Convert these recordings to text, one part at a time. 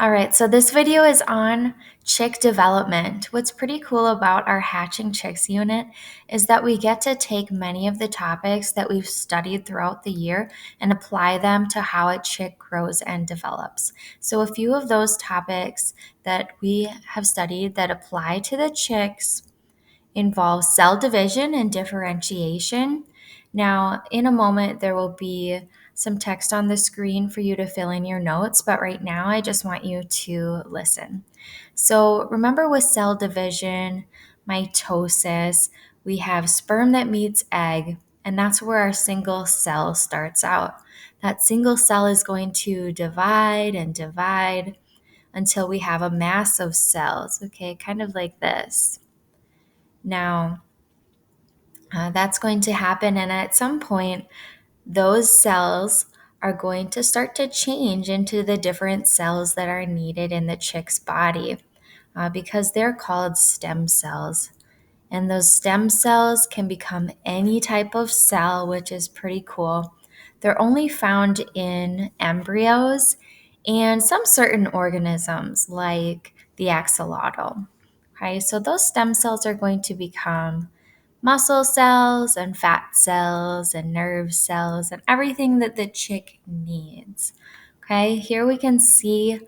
All right, so this video is on chick development. What's pretty cool about our Hatching Chicks unit is that we get to take many of the topics that we've studied throughout the year and apply them to how a chick grows and develops. So a few of those topics that we have studied that apply to the chicks involve cell division and differentiation. Now, in a moment, there will be some text on the screen for you to fill in your notes, but right now I just want you to listen. So, remember with cell division, mitosis, we have sperm that meets egg, and that's where our single cell starts out. That single cell is going to divide and divide until we have a mass of cells, okay, kind of like this. Now, that's going to happen, and at some point, those cells are going to start to change into the different cells that are needed in the chick's body because they're called stem cells. And those stem cells can become any type of cell, which is pretty cool. They're only found in embryos and some certain organisms like the axolotl. Okay, so those stem cells are going to become muscle cells and fat cells and nerve cells and everything that the chick needs. Okay, here we can see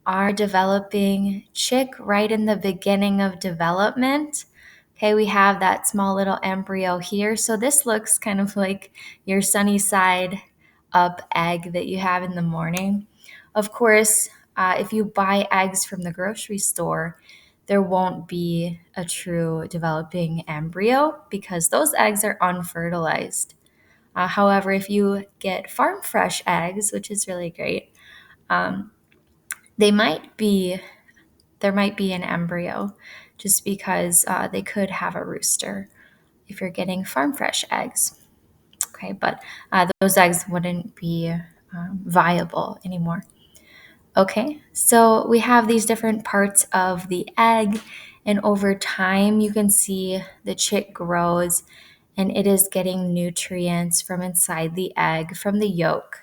our developing chick right in the beginning of development. Okay, we have that small little embryo here. So this looks kind of like your sunny side up egg that you have in the morning. Of course, if you buy eggs from the grocery store, there won't be a true developing embryo because those eggs are unfertilized. However, if you get farm fresh eggs, which is really great, um, they might be there might be an embryo just because they could have a rooster if you're getting farm fresh eggs. Okay, but those eggs wouldn't be viable anymore. Okay, so we have these different parts of the egg, and over time, you can see the chick grows and it is getting nutrients from inside the egg from the yolk.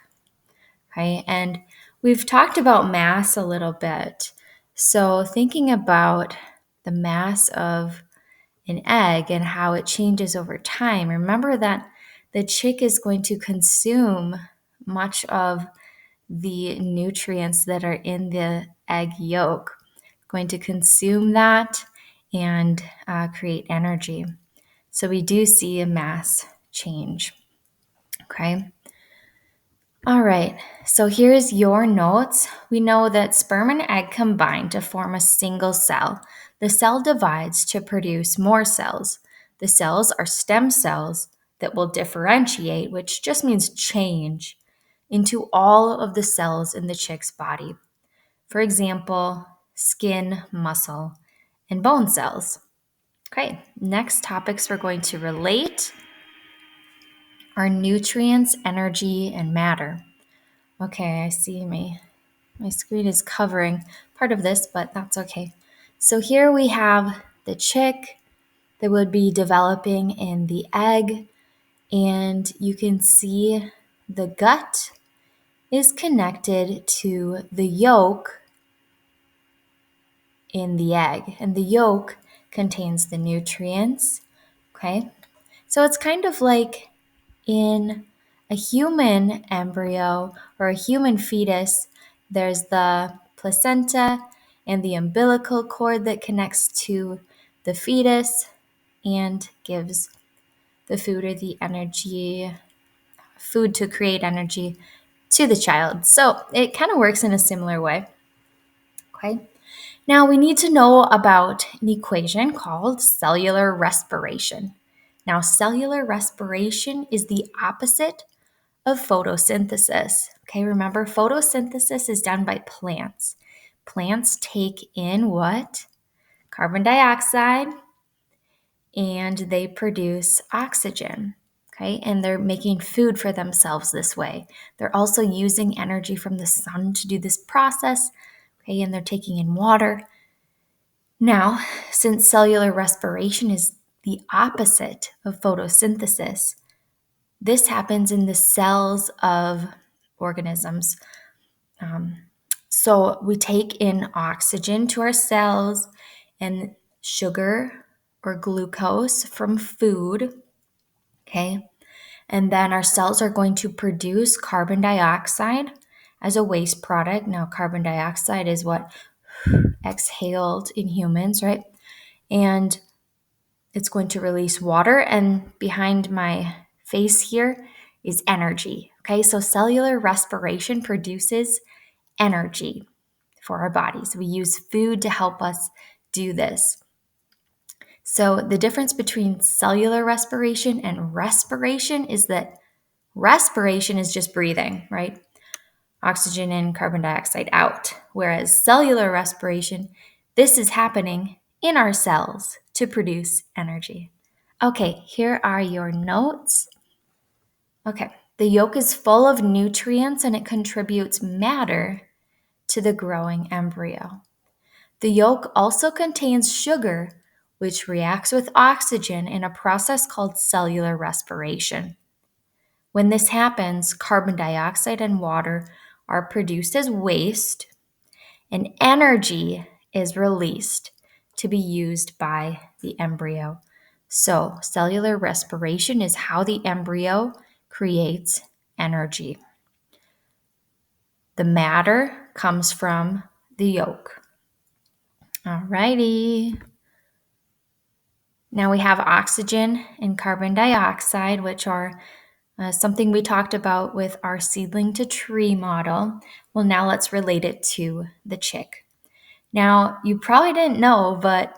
Okay, and we've talked about mass a little bit. So, thinking about the mass of an egg and how it changes over time, remember that the chick is going to consume much of the nutrients that are in the egg yolk, going to consume that and create energy. So we do see a mass change. Okay. All right. So here's your notes. We know that sperm and egg combine to form a single cell. The cell divides to produce more cells. The cells are stem cells that will differentiate, which just means change, into all of the cells in the chick's body. For example, skin, muscle, and bone cells. Okay, next topics we're going to relate are nutrients, energy, and matter. Okay, I see my screen is covering part of this, but that's okay. So here we have the chick that would be developing in the egg, and you can see the gut is connected to the yolk in the egg, and the yolk contains the nutrients. Okay, so it's kind of like in a human embryo or a human fetus, there's the placenta and the umbilical cord that connects to the fetus and gives the food or the energy, food to create energy to the child. So it kind of works in a similar way. Okay. Now we need to know about an equation called cellular respiration. Now, cellular respiration is the opposite of photosynthesis. Okay, remember, photosynthesis is done by plants. Plants take in what? Carbon dioxide, and they produce oxygen. Okay, and they're making food for themselves this way. They're also using energy from the sun to do this process. Okay, and they're taking in water. Now, since cellular respiration is the opposite of photosynthesis, this happens in the cells of organisms. So we take in oxygen to our cells and sugar or glucose from food, okay? And then our cells are going to produce carbon dioxide as a waste product. Now, carbon dioxide is what exhaled in humans, right? And it's going to release water. And behind my face here is energy. Okay, so cellular respiration produces energy for our bodies. We use food to help us do this. So, the difference between cellular respiration and respiration is that respiration is just breathing, right? Oxygen in, carbon dioxide out. Whereas cellular respiration, this is happening in our cells to produce energy. Okay, here are your notes. Okay, the yolk is full of nutrients and it contributes matter to the growing embryo. The yolk also contains sugar, which reacts with oxygen in a process called cellular respiration. When this happens, carbon dioxide and water are produced as waste, and energy is released to be used by the embryo. So, cellular respiration is how the embryo creates energy. The matter comes from the yolk. Alrighty. Now we have oxygen and carbon dioxide, which are something we talked about with our seedling to tree model. Well, now let's relate it to the chick. Now, you probably didn't know, but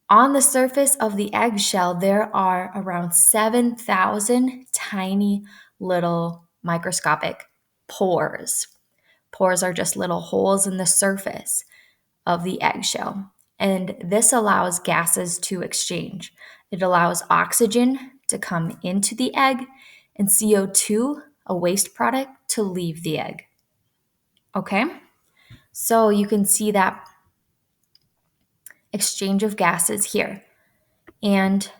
on the surface of the eggshell, there are around 7,000 tiny little microscopic pores. Pores are just little holes in the surface of the eggshell. And this allows gases to exchange. It allows oxygen to come into the egg and CO2, a waste product, to leave the egg. Okay? So you can see that exchange of gases here. And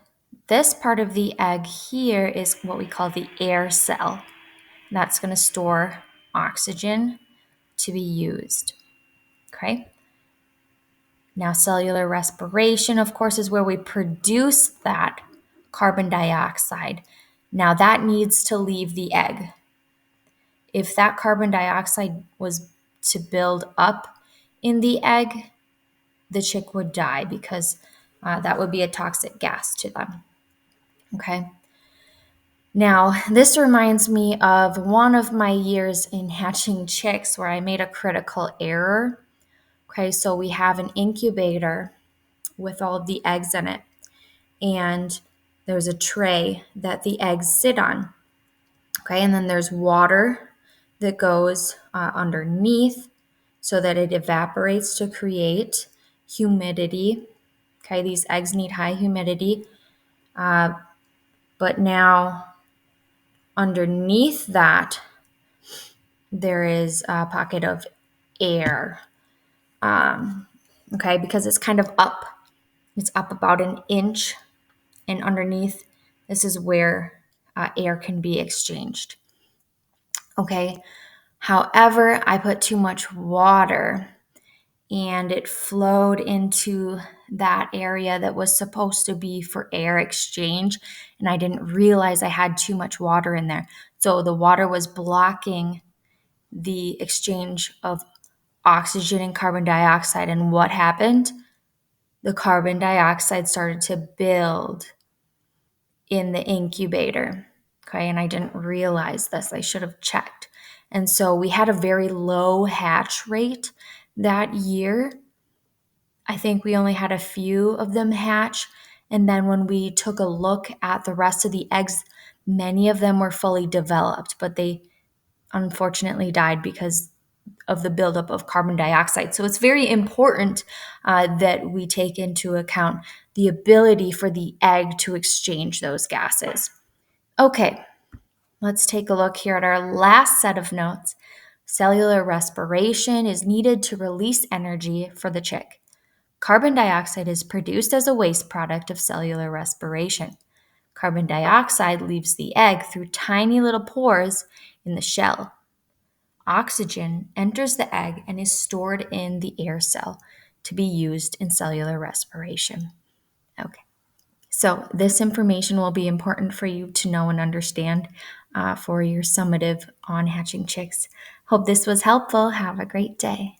this part of the egg here is what we call the air cell. That's going to store oxygen to be used. Okay? Now, cellular respiration, of course, is where we produce that carbon dioxide. Now, that needs to leave the egg. If that carbon dioxide was to build up in the egg, the chick would die because that would be a toxic gas to them. Okay. Now, this reminds me of one of my years in hatching chicks where I made a critical error. Okay, so we have an incubator with all of the eggs in it, and there's a tray that the eggs sit on. Okay, and then there's water that goes underneath so that it evaporates to create humidity. Okay, these eggs need high humidity, but now underneath that, there is a pocket of air. Okay, because it's kind of up. It's up about an inch, and underneath, this is where air can be exchanged. Okay, however, I put too much water and it flowed into that area that was supposed to be for air exchange, and I didn't realize I had too much water in there. So the water was blocking the exchange of oxygen and carbon dioxide. And what happened? The carbon dioxide started to build in the incubator. Okay, and I didn't realize this. I should have checked. And so we had a very low hatch rate that year. I think we only had a few of them hatch. And then when we took a look at the rest of the eggs, many of them were fully developed, but they unfortunately died because of the buildup of carbon dioxide. So it's very important that we take into account the ability for the egg to exchange those gases. Okay, let's take a look here at our last set of notes. Cellular respiration is needed to release energy for the chick. Carbon dioxide is produced as a waste product of cellular respiration. Carbon dioxide leaves the egg through tiny little pores in the shell. Oxygen enters the egg and is stored in the air cell to be used in cellular respiration. Okay. So, this information will be important for you to know and understand for your summative on hatching chicks. Hope this was helpful. Have a great day.